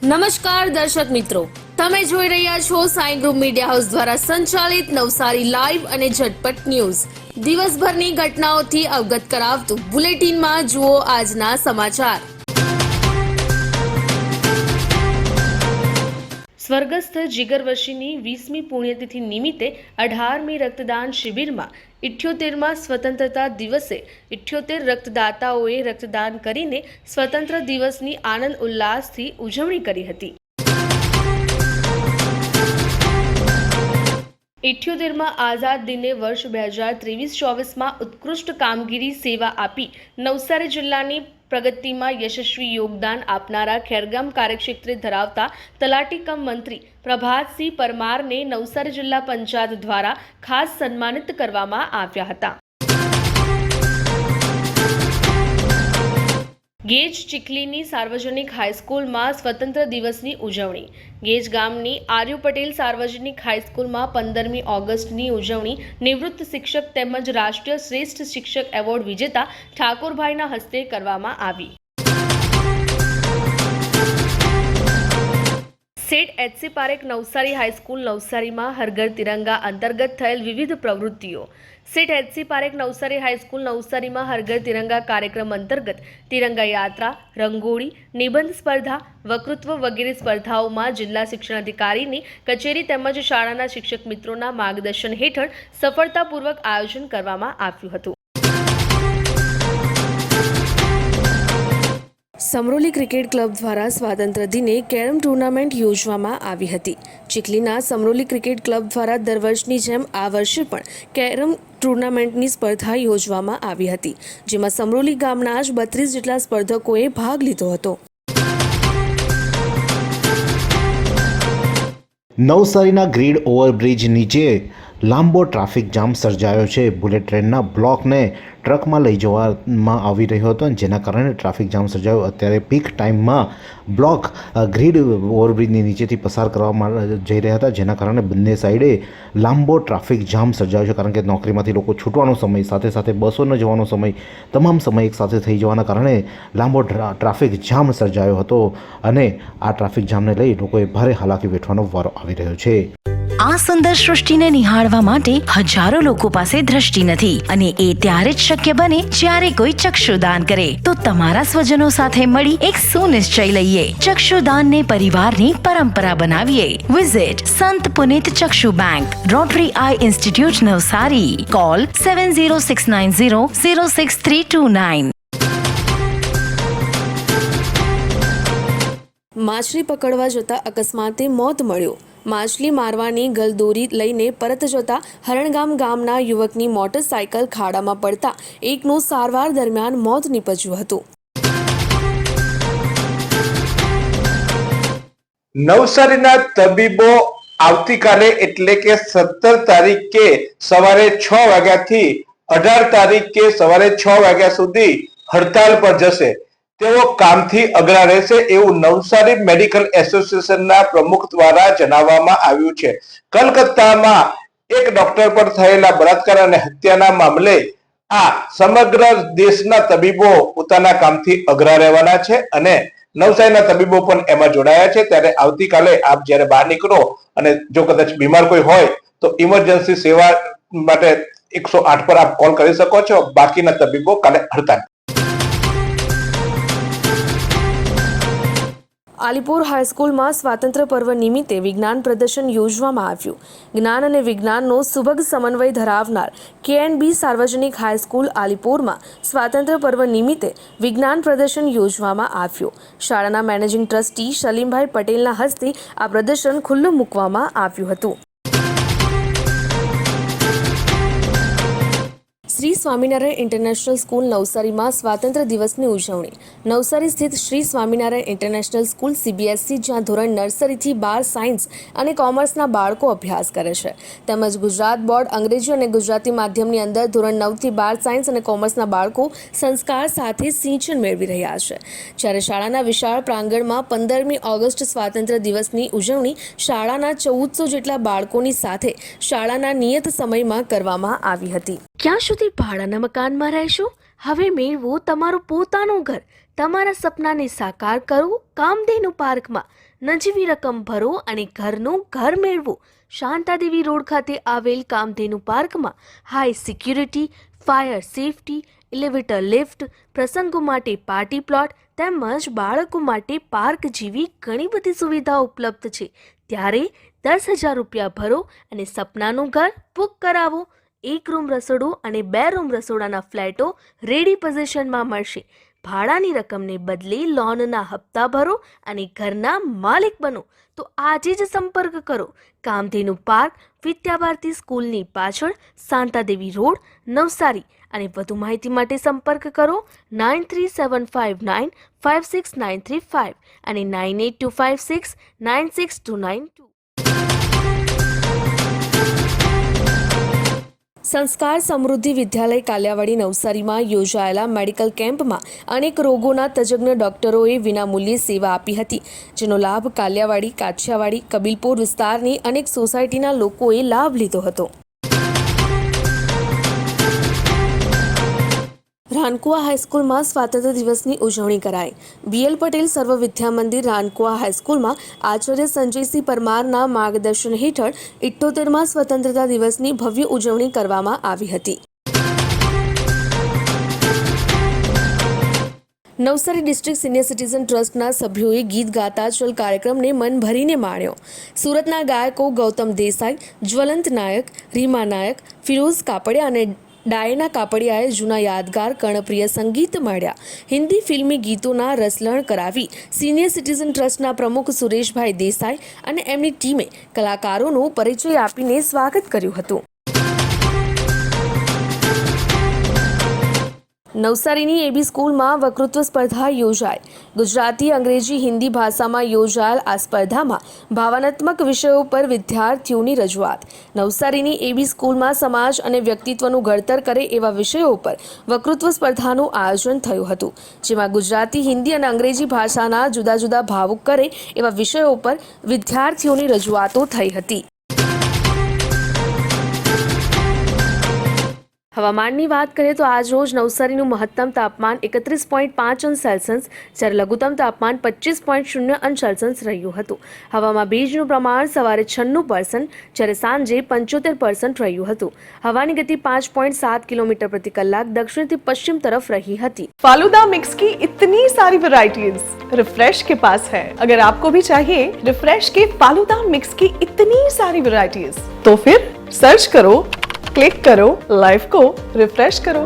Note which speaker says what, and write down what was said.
Speaker 1: નમસ્કાર દર્શક મિત્રો, તમે જોઈ રહ્યા છો સાઈ ગ્રુપ મીડિયા હાઉસ દ્વારા સંચાલિત નવસારી લાઈવ અને ઝટપટ ન્યૂઝ. દિવસભરની ઘટનાઓથી અવગત કરાવતું બુલેટિનમાં જુઓ આજના સમાચાર. સ્વર્ગસ્થ જીગર વશીની 20મી પુણ્યતિથિ નિમિત્તે 18મી રક્તદાન શિબિરમાં 78મા સ્વતંત્રતા દિવસે 78 રક્તદાતાઓએ રક્તદાન કરીને સ્વતંત્ર દિવસની આનંદ ઉલ્લાસથી ઉજવણી કરી હતી. 78મા આઝાદ દિને વર્ષ 2023-24માં ઉત્કૃષ્ટ કામગીરી સેવા આપી નવસારી જિલ્લાની પ્રગતિમાં યશસ્વી યોગદાન આપનારા ખેરગામ કાર્યક્ષેત્રે ધરાવતા તલાટી કમ મંત્રી પ્રભાતસિંહ પરમારને નવસારી જિલ્લા પંચાયત દ્વારા ખાસ સન્માનિત કરવામાં આવ્યા હતા. ગેજ ચીખલીની સાર્વજનિક હાઈસ્કૂલમાં સ્વતંત્ર દિવસની ઉજવણી. ગેજ ગામની આર્યુ પટેલ સાર્વજનિક હાઈસ્કૂલમાં 15મી ઓગસ્ટની ઉજવણી નિવૃત્ત શિક્ષક તેમજ રાષ્ટ્રીય શ્રેષ્ઠ શિક્ષક એવોર્ડ વિજેતા ઠાકોરભાઈના હસ્તે કરવામાં આવી. સેઠ એચ.સી. પારેખ નવસારી હાઈસ્કૂલ નવસારીમાં હર ઘર તિરંગા અંતર્ગત થયેલ વિવિધ પ્રવૃત્તિઓ. સેઠ એચ.સી. પારેખ નવસારી હાઈસ્કૂલ નવસારીમાં હર ઘર તિરંગા કાર્યક્રમ અંતર્ગત તિરંગા યાત્રા, રંગોળી, નિબંધ સ્પર્ધા, વક્તૃત્વ વગેરે સ્પર્ધાઓમાં જિલ્લા શિક્ષણાધિકારીની કચેરી તેમજ શાળાના શિક્ષક મિત્રોના માર્ગદર્શન હેઠળ સફળતાપૂર્વક આયોજન કરવામાં આવ્યું હતું. સમરોલી ક્રિકેટ ક્લબ દ્વારા સ્વાતંત્ર્ય દિને કેરમ ટુર્નામેન્ટ યોજવામાં આવી હતી. ચીખલીના સમરોલી ક્રિકેટ ક્લબ દ્વારા દર વર્ષની જેમ આ વર્ષે પણ કેરમ ટુર્નામેન્ટની સ્પર્ધા યોજવામાં આવી હતી, જેમાં સમરોલી ગામના જ 32 જેટલા સ્પર્ધકોએ ભાગ લીધો હતો.
Speaker 2: નવસારીના ગ્રીડ ઓવરબ્રિજ નીચે લાંબો ટ્રાફિક જામ સર્જાયો છે. બુલેટ ટ્રેનના બ્લોકને ટ્રકમાં લઈ જવામાં આવી રહ્યો હતો, જેના કારણે ટ્રાફિક જામ સર્જાયો. અત્યારે પીક ટાઈમમાં બ્લોક ગ્રીડ ઓવરબ્રિજની નીચેથી પસાર કરવામાં જઈ રહ્યા હતા, જેના કારણે બંને સાઈડે લાંબો ટ્રાફિક જામ સર્જાયો છે. કારણ કે નોકરીમાંથી લોકો છૂટવાનો સમય, સાથે સાથે બસોનો જવાનો સમય, તમામ સમય એક સાથે થઈ જવાના કારણે લાંબો ટ્રાફિક જામ સર્જાયો હતો અને આ ટ્રાફિક જામને લઈ લોકોએ ભારે હાલાકી વેઠવાનો વારો આવી રહ્યો છે.
Speaker 3: આ સુંદર સૃષ્ટિને નિહાળવા માટે હજારો લોકો પાસે દ્રષ્ટિ નથી અને એ ત્યારે જ શક્ય બને જ્યારે કોઈ ચક્ષુદાન કરે. તો તમારા સ્વજનો સાથે મળી એક સુનિશ્ચય લઈએ. ચક્ષુદાનને પરિવારની પરંપરા બનાવીએ. Visit Sant Punit Chakshu bank, Rotary eye institute Navsari. Call 7069006329.
Speaker 1: માછલી પકડવા જતા અકસ્માતે મોત મળ્યું. માછલી મારવાની ગલદોરી લઈને પરત જતા હરણગામ ગામના યુવકની મોટરસાયકલ ખાડામાં પડતા એકનું સારવાર દરમિયાન મોત નીપજ્યું હતું.
Speaker 4: નવસારીના તબીબો આવતીકાલે એટલે કે 17 તારીખે સવારે 6 વાગ્યાથી 18 તારીખે સવારે 6 વાગ્યા સુધી હડતાલ પર જશે. તેઓ કામથી અગરા રહેશે એવું નવસારી મેડિકલ એસોસિએશનના પ્રમુખ દ્વારા જણાવવામાં આવ્યું છે. કલકત્તામાં એક ડોક્ટર પર થયેલા બળાત્કાર અને હત્યાના મામલે આ સમગ્ર દેશના તબીબો પોતાના કામથી અગરા રહેવાના છે અને નવસારીના તબીબો પણ એમાં જોડાયા છે. ત્યારે આવતીકાલે આપ જ્યારે બહાર નીકળો અને જો કદાચ બીમાર કોઈ હોય તો ઇમરજન્સી સેવા માટે 108 પર આપ કોલ કરી શકો છો. બાકીના તબીબો કાલે હડતાલ.
Speaker 1: આલીપુર હાઈસ્કૂલમાં સ્વાતંત્ર્ય પર્વ નિમિત્તે વિજ્ઞાન પ્રદર્શન યોજવામાં આવ્યું. જ્ઞાન અને વિજ્ઞાનનો સુભગ સમન્વય ધરાવનાર કે.એન.બી. સાર્વજનિક હાઈસ્કૂલ આલીપુરમાં સ્વાતંત્ર્ય પર્વ નિમિત્તે વિજ્ઞાન પ્રદર્શન યોજવામાં આવ્યું. શાળાના મેનેજિંગ ટ્રસ્ટી સલીમભાઈ પટેલના હસ્તે આ પ્રદર્શન ખુલ્લું મૂકવામાં આવ્યું હતું. શ્રી સ્વામિનારાયણ ઇન્ટરનેશનલ સ્કૂલ નવસારીમાં સ્વાતંત્ર્ય દિવસની ઉજવણી. નવસારી સ્થિત Shri Swaminarayan international school CBSE, જ્યાં ધોરણ નર્સરીથી 12 સાયન્સ અને કોમર્સના બાળકો અભ્યાસ કરે છે, તેમજ ગુજરાત બોર્ડ અંગ્રેજી અને ગુજરાતી માધ્યમની અંદર ધોરણ 9થી 12 સાયન્સ અને કોમર્સના બાળકો સંસ્કાર સાથે સિંચન મેળવી રહ્યા છે. જ્યારે શાળાના વિશાળ પ્રાંગણમાં 15મી ઓગસ્ટ સ્વાતંત્ર્ય દિવસની ઉજવણી શાળાના 1400 જેટલા બાળકોની સાથે શાળાના નિયત સમયમાં કરવામાં આવી હતી. ક્યાં સુધી ભાડાના મકાનમાં રહેશો? હવે મેળવો તમારું પોતાનું ઘર. તમારા સપનાને સાકાર કરો કામધેનુ પાર્કમાં. નજીવી રકમ ભરો અને ઘરનું ઘર મેળવો. શાંતાદેવી રોડ ખાતે આવેલ કામધેનુ પાર્કમાં high security, fire safety, elevator lift, પ્રસંગો માટે પાર્ટી પ્લોટ તેમજ બાળકો માટે પાર્ક જેવી ઘણી બધી સુવિધાઓ ઉપલબ્ધ છે. ત્યારે 10,000 રૂપિયા ભરો અને સપનાનું ઘર બુક કરાવો. 1 રૂમ રસોડું અને 2 રૂમ રસોડાના ફ્લેટો રેડી પોઝિશનમાં મળશે. ભાડાની રકમને બદલે લોનના હપ્તા ભરો અને ઘરના માલિક બનો. તો આજે જ સંપર્ક કરો. કામધેનુ પાર્ક, વિદ્યાભારતી સ્કૂલની પાછળ, શાંતાદેવી રોડ, નવસારી. અને વધુ માહિતી માટે સંપર્ક કરો 9375956935 અને 9825696292. સંસ્કાર સમૃદ્ધિ વિદ્યાલય કાલિયાવાડી નવસારીમાં યોજાયેલા મેડિકલ કેમ્પમાં અનેક રોગોના તજજ્ઞ ડોક્ટરોએ વિનામૂલ્યે સેવા આપી હતી, જેનો લાભ કાલિયાવાડી, કાછિયાવાડી, કબીલપુર વિસ્તારની અનેક સોસાયટીના લોકોએ લાભ લીધો હતો. રાનકુવા હાઈસ્કૂલમાં સ્વાતંત્ર્ય દિવસની ઉજવણી કરાઈ. BL પટેલ સર્વ વિદ્યા મંદિર રાનકુવા હાઈસ્કૂલમાં આચાર્ય સંજયસિંહ પરમારના માર્ગદર્શન હેઠળ 78મા સ્વતંત્રતા દિવસની ભવ્ય ઉજવણી કરવામાં આવી હતી. નવસારી ડિસ્ટ્રિક્ટ સિનિયર સિટીઝન ટ્રસ્ટના સભ્યોએ ગીત ગાતા ચલ કાર્યક્રમને મન ભરીને માણ્યો. સુરતના ગાયકો ગૌતમ દેસાઈ, જ્વલંત નાયક, રીમા નાયક, ફિરોઝ કાપડિયા અને ડાયના કાપડિયાએ જૂના યાદગાર કર્ણપ્રિય સંગીત મળ્યા. હિન્દી ફિલ્મી ગીતોના રસલણ કરાવી સિનિયર સિટીઝન ટ્રસ્ટના પ્રમુખ સુરેશભાઈ દેસાઈ અને એમની ટીમે કલાકારોનો પરિચય આપીને સ્વાગત કર્યું હતું. નવસારીની AB સ્કૂલમાં વક્તૃત્વ સ્પર્ધા યોજાઈ. ગુજરાતી, અંગ્રેજી, હિન્દી ભાષામાં યોજાયેલ આ સ્પર્ધામાં ભાવનાત્મક વિષયો પર વિદ્યાર્થીઓની રજૂઆત. નવસારીની AB સ્કૂલમાં સમાજ અને વ્યક્તિત્વનું ઘડતર કરે એવા વિષયો પર વક્તૃત્વ સ્પર્ધાનું આયોજન થયું હતું, જેમાં ગુજરાતી, હિન્દી અને અંગ્રેજી ભાષાના જુદા જુદા ભાવુક કરે એવા વિષયો પર વિદ્યાર્થીઓની રજૂઆતો થઈ હતી. હવામાનની વાત કરીએ તો આજ રોજ નવસારીનું મહત્તમ તાપમાન 31.5 અંશ સેલ્સિયસ જ્યારે લઘુત્તમ તાપમાન 25.0 અંશ સેલ્સિયસ રહ્યું હતું. હવામાં ભેજનું પ્રમાણ સવારે 96% જ્યારે સાંજે 75% રહ્યું હતું. હવાની ગતિ 5.7 કિલોમીટર પ્રતિ કલાક દક્ષિણથી પશ્ચિમ તરફ રહી હતી.
Speaker 5: फालूदा मिक्स की इतनी सारी वैरायटीज रिफ्रेश के पास है. अगर आपको भी चाहिए रिफ्रेश के फालूदा मिक्स की इतनी सारी वैरायटीज तो फिर सर्च करो, क्लिक करो, लाइफ को रिफ्रेश करो.